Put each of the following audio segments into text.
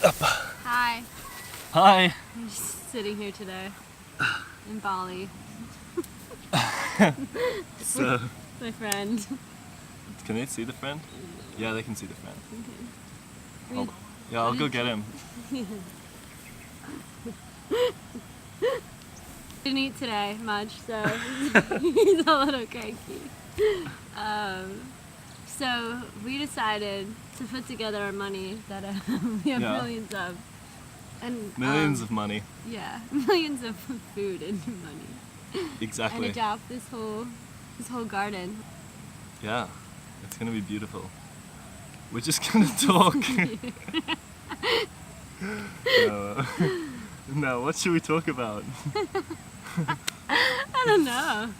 Hi. Hi. I'm just sitting here today in Bali. So, My friend. can they see the friend? Yeah, they can see the friend. Okay. I'll go get him. Didn't eat today much, so he's a little cranky. So we decided to put together our money that we have millions of. And Millions of money. Yeah, millions of food and money. Exactly. And adopt this whole garden. Yeah, it's gonna be beautiful. We're just gonna talk. No, what should we talk about? I don't know.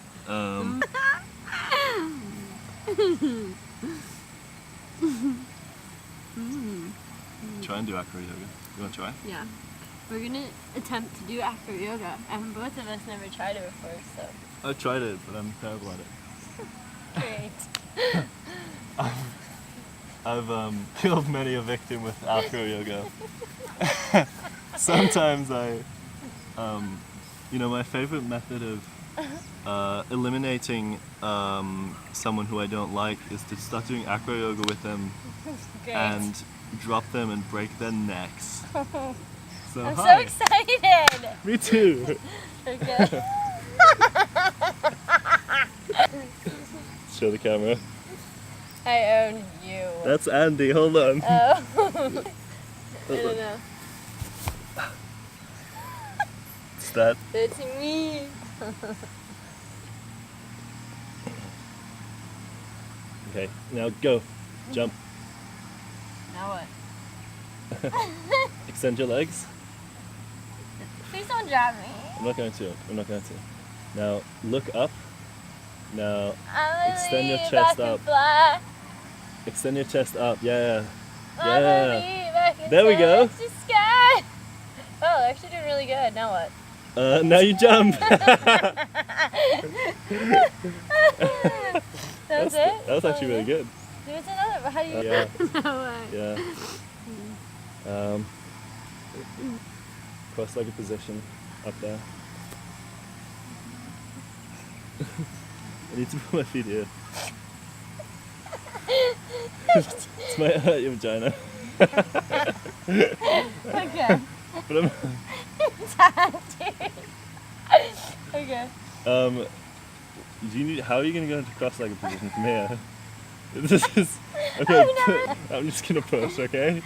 Try and do acro yoga. You wanna try? Yeah. We're gonna attempt to do acro yoga, and both of us never tried it before, so. I tried it, but I'm terrible at it. Great. I've killed many a victim with acro yoga. Sometimes my favorite method of eliminating someone who I don't like is to start doing acro yoga with them and drop them and break their necks. So, I'm hi. so excited! Me too! Okay. Show the camera. I own you. That's Andy, hold on. Oh. I don't know. It's that. It's me. Okay, now go. Jump. Now what? Extend your legs. Please don't drop me. I'm not going to. Now look up. Now I'm extend your leave, chest I can up. Fly. Extend your chest up. Yeah. I'm leave, I can There we go. touch the sky. Oh, actually doing really good. Now what? Now you jump. That's it? That was actually really good. Do it another. How do you? Yeah. No way. Yeah. Cross-legged position up there. I need to put my feet here. This might hurt your vagina. Okay. But I'm. Okay. How are you gonna go into cross-legged position from here? This is okay. I'm just gonna push, okay?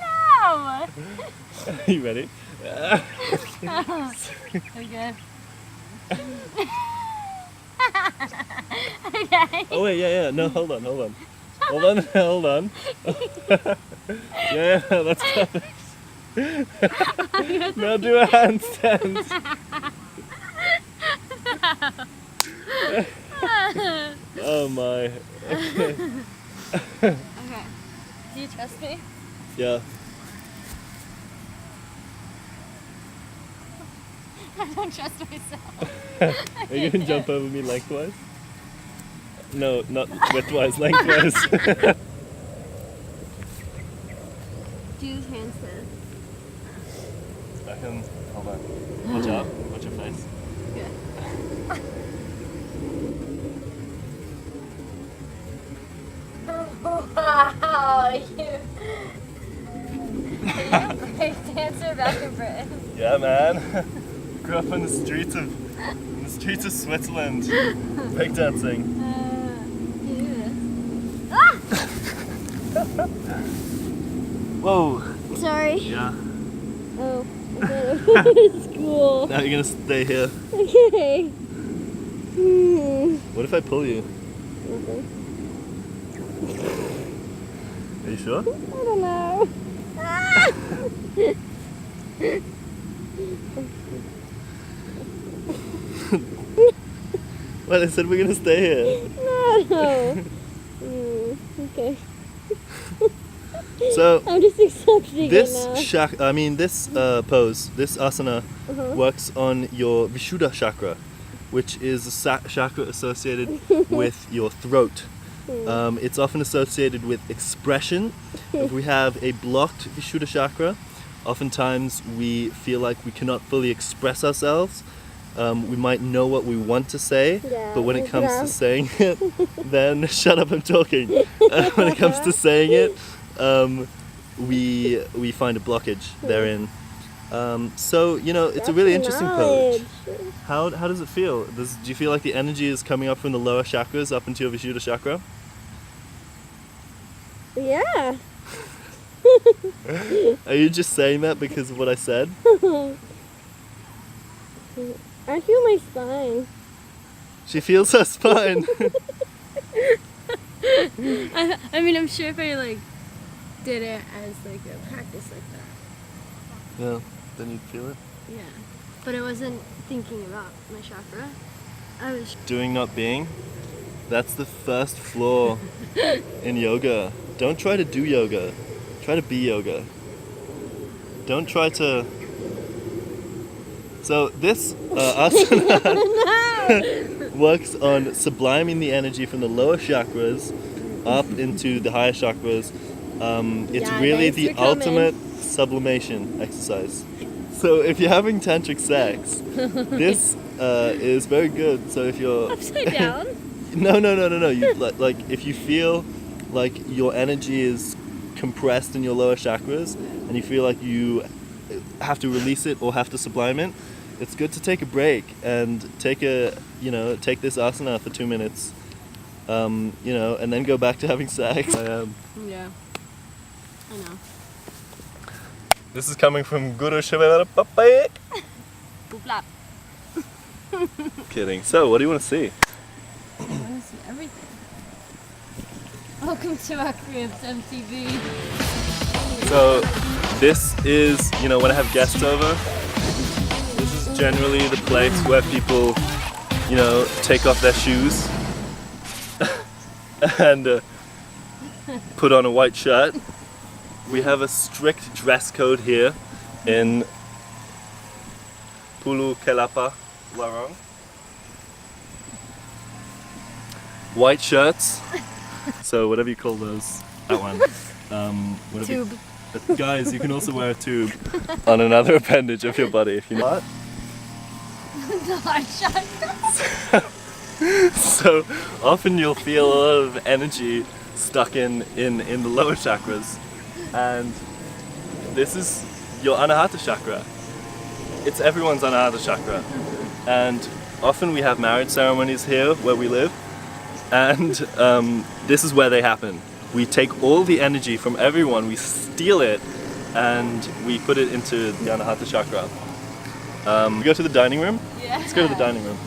No. Are you ready? Okay. Okay. Oh wait, yeah. No, hold on. Yeah, that's perfect. Now do a handstand. Oh my. Okay. Do you trust me? Yeah. I don't trust myself. Are you gonna jump over me lengthwise? No, not widthwise, lengthwise. Do handstand. Hold on. Watch out. Watch your face. Good. Wow, you. Are you a break dancer back in Britain? Yeah, man. Grew up in the streets of Switzerland, breakdancing. You do this. Ah! Whoa. Sorry. Yeah. Oh, I thought it was school. Now you're gonna stay here. Okay. What if I pull you? Okay. Are you sure? I don't know. Well, I said we're gonna stay here. No. Okay. So I'm just accepting this it now. pose, this asana, works on your Vishuddha chakra, which is a chakra associated with your throat. It's often associated with expression. If we have a blocked Vishuddha chakra, oftentimes we feel like we cannot fully express ourselves. We might know what we want to say, but when it comes to saying it, then shut up, I'm talking. When it comes to saying it, we find a blockage therein. So you know, it's a really interesting pose. How does it feel? Do you feel like the energy is coming up from the lower chakras up into your Vishuddha chakra? Yeah. Are you just saying that because of what I said? I feel my spine. She feels her spine. I mean, I'm sure if I like did it as like a practice like that. Yeah, then you'd feel it. Yeah, but I wasn't thinking about my chakra. I was Doing, not being. That's the first flaw in yoga. Don't try to do yoga. Try to be yoga. Don't try to... So this asana works on subliming the energy from the lower chakras up into the higher chakras. It's really the ultimate sublimation exercise. So if you're having tantric sex, this is very good. So if you're... upside down? No. You, like if you feel like your energy is compressed in your lower chakras and you feel like you have to release it or have to sublime it, it's good to take a break and take this asana for 2 minutes, and then go back to having sex. Yeah, I know. This is coming from Guru Shivara Papayek. Boop-lap. Kidding. So, what do you want to see? I want to see everything. Welcome to Acro MTV. So, this is, when I have guests over, this is generally the place where people, take off their shoes and put on a white shirt. We have a strict dress code here in Pulu Kelapa, Larong. White shirts. So whatever you call those, that one. Tube. Guys, you can also wear a tube on another appendage of your body if you want. The hard shot. So often you'll feel a lot of energy stuck in the lower chakras, and this is your anahata chakra. It's everyone's anahata chakra, and often we have marriage ceremonies here where we live, and this is where they happen. We take all the energy from everyone, we steal it, and we put it into the anahata chakra. We go to the dining room? Yeah. Let's go to the dining room.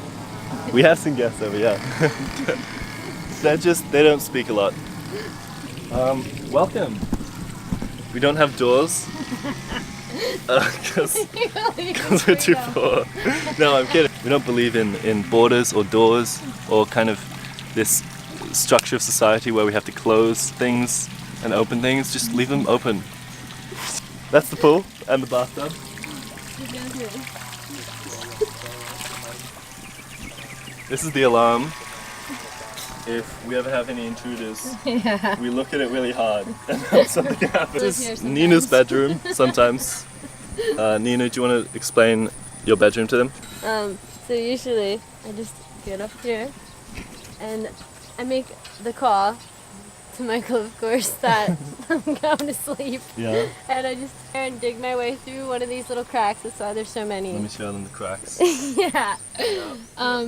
We have some guests over, yeah. They don't speak a lot. Welcome. We don't have doors. Because we're too poor. No, I'm kidding. We don't believe in borders or doors or kind of this structure of society where we have to close things and open things. Just leave them open. That's the pool and the bathtub. This is the alarm. If we ever have any intruders, we look at it really hard and hope something happens. This is Nina's bedroom sometimes. Nina, do you want to explain your bedroom to them? So usually I just get up here and I make the call to Michael, of course, that I'm going to sleep. Yeah. And I just try and dig my way through one of these little cracks. That's why there's so many. Let me show them the cracks. Yeah.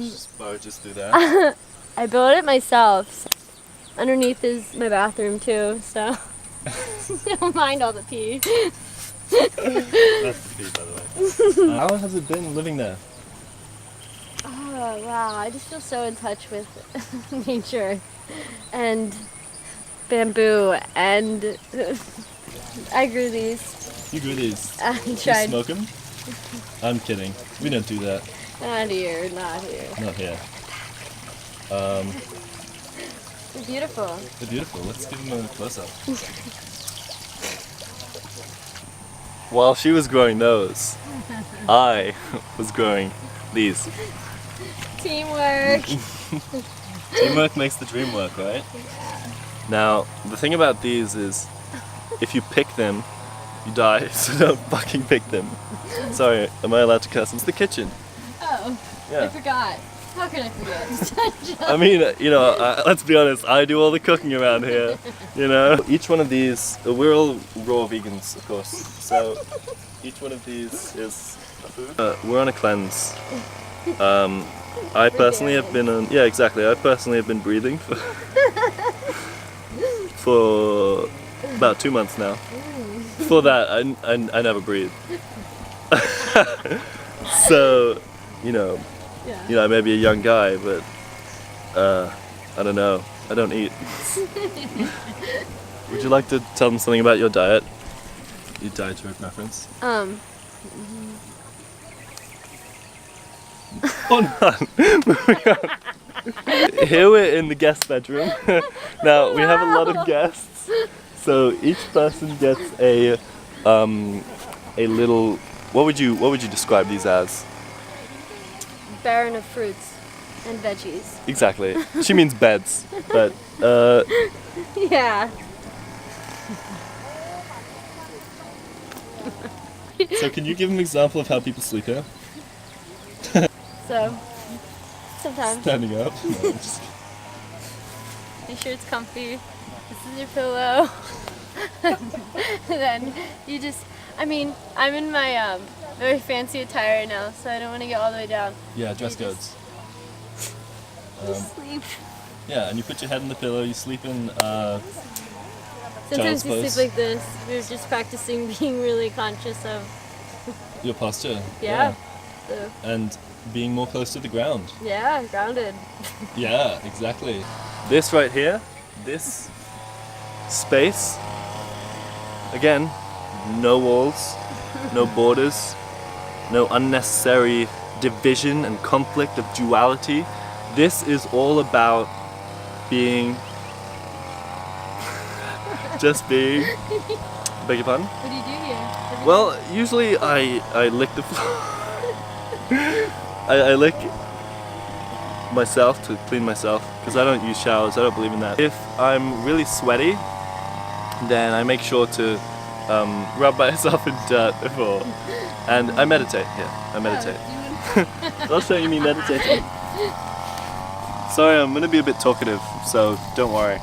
Just barges through there. I built it myself. Underneath is my bathroom too, so don't mind all the pee. That's the pee, by the way. How long has it been living there? Oh wow, I just feel so in touch with nature and bamboo, and I grew these. You grew these? I You tried. smoke them? I'm kidding. We don't do that. Not here, not here. Not here. They're beautiful. They're beautiful. Let's give them a close-up. While she was growing those, I was growing these. Teamwork. Teamwork makes the dream work, right? Yeah. Now, the thing about these is, if you pick them, you die, so don't fucking pick them. Sorry, am I allowed to curse? It's the kitchen. Oh, I Yeah. forgot. How can I forget? I mean, you know, let's be honest, I do all the cooking around here, you know? Each one of these, we're all raw vegans, of course, so each one of these is a food. We're on a cleanse. I personally have been on, yeah, exactly, I personally have been breathing for about 2 months now. Before that, I never breathed. So, you know, I may be a young guy, but I don't know. I don't eat. Would you like to tell them something about your diet? Your dietary preference? Hold on. Moving on. Here we're in the guest bedroom. Now we have a lot of guests, so each person gets a little. What would you describe these as? Barren of fruits and veggies. Exactly. She means beds, but Yeah. So can you give an example of how people sleep here? So, sometimes. Standing up. No, Make sure it's comfy. This is your pillow. And then you just, I mean, I'm in my very fancy attire right now, so I don't want to get all the way down. yeah, dress You codes. Just sleep. Yeah, and you put your head in the pillow. You sleep in. Sometimes Child's you pose. sleep like this. We're just practicing being really conscious of, Your posture. yeah. So, And being more close to the ground. yeah, grounded. Yeah, exactly. This right here, this space, again, no walls, no borders, no unnecessary division and conflict of duality. This is all about being, just being, beg your pardon? What do you do here? Well, usually I lick the floor. I lick myself to clean myself because I don't use showers. I don't believe in that. If I'm really sweaty, then I make sure to rub myself in dirt before, and I meditate. Yeah, I meditate. I'll show you me meditating. Sorry, I'm gonna be a bit talkative, so don't worry.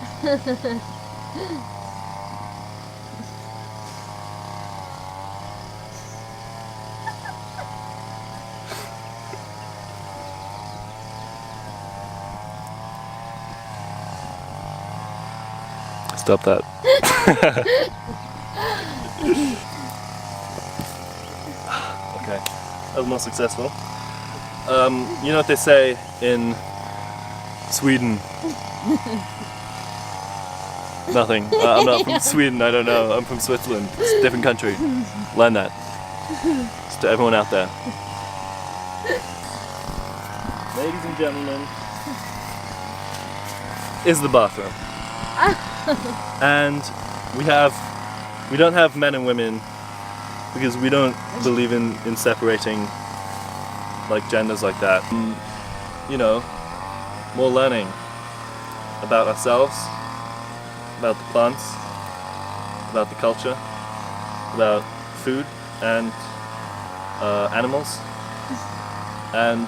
Stop that. Okay, that was more successful. You know what they say in Sweden? Nothing. I'm not from Sweden, I don't know. I'm from Switzerland. It's a different country. Learn that. Just to everyone out there. Ladies and gentlemen, is the bathroom. And we don't have men and women because we don't believe in separating like genders like that. You know, more learning about ourselves, about the plants, about the culture, about food and animals, and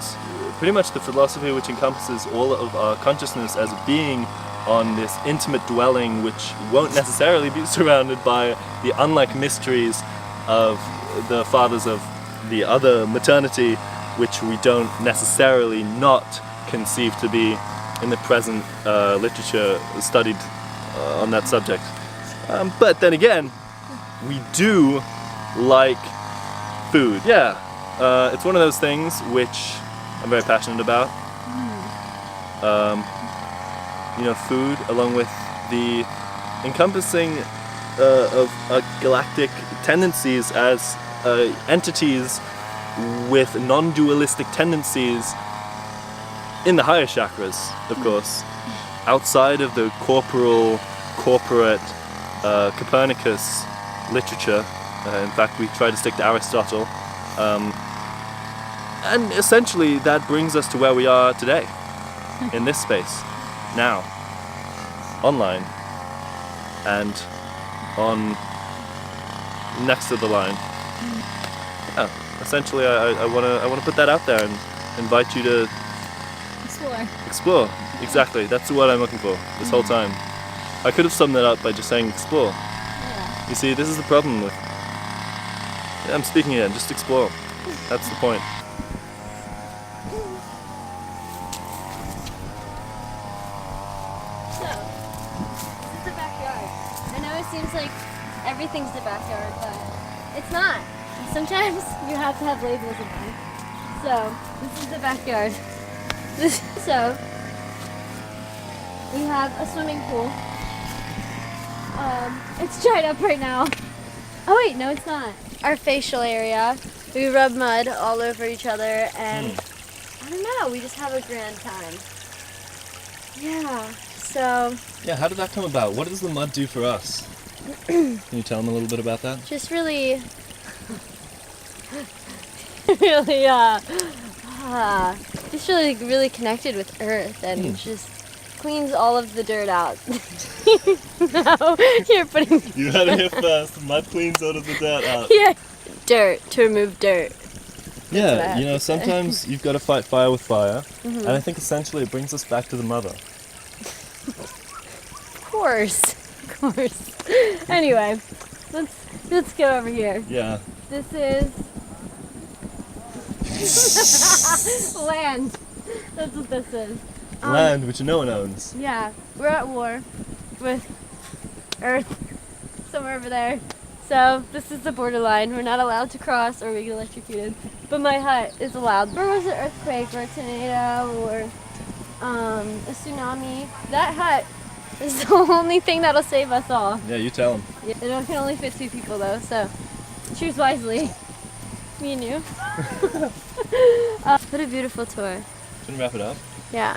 pretty much the philosophy which encompasses all of our consciousness as a being on this intimate dwelling which won't necessarily be surrounded by the unlike mysteries of the fathers of the other maternity, which we don't necessarily not conceive to be in the present literature studied on that subject. But then again, we do like food. Yeah, it's one of those things which I'm very passionate about. You know, food along with the encompassing of galactic tendencies as entities with non-dualistic tendencies in the higher chakras, of course, outside of the corporate Copernicus literature. In fact, we try to stick to Aristotle. And essentially that brings us to where we are today, in this space, now, online, and on next to the line. Yeah, essentially I wanna put that out there and invite you to Explore. explore. Exactly, that's the word I'm looking for this whole time. I could have summed that up by just saying explore. Yeah. You see, this is the problem with... I'm speaking again, just explore. That's the point. So, this is the backyard. I know it seems like everything's the backyard, but it's not. Sometimes you have to have labels in them. So, this is the backyard. So, we have a swimming pool. It's dried up right now. Oh wait, no it's not. Our facial area. We rub mud all over each other and I don't know, we just have a grand time. Yeah, so Yeah, how did that come about? What does the mud do for us? Can you tell them a little bit about that? just really, just really connected with Earth and just cleans all of the dirt out. No, you're putting You had it here first. Mud cleans all of the dirt out. yeah, dirt to remove dirt. what I Yeah, have you know, to say. sometimes you've got to fight fire with fire, and I think essentially it brings us back to the mother. Of course. Anyway, let's go over here. Yeah. This is land. That's what this is. Land which no one owns. Yeah, we're at war with Earth somewhere over there. So this is the borderline. We're not allowed to cross or we get electrocuted. But my hut is allowed. If there was an earthquake or a tornado or a tsunami, that hut is the only thing that'll save us all. Yeah, you tell them. It can only fit 2 people though, so choose wisely. Me and you. What a beautiful tour. Should we wrap it up? Yeah.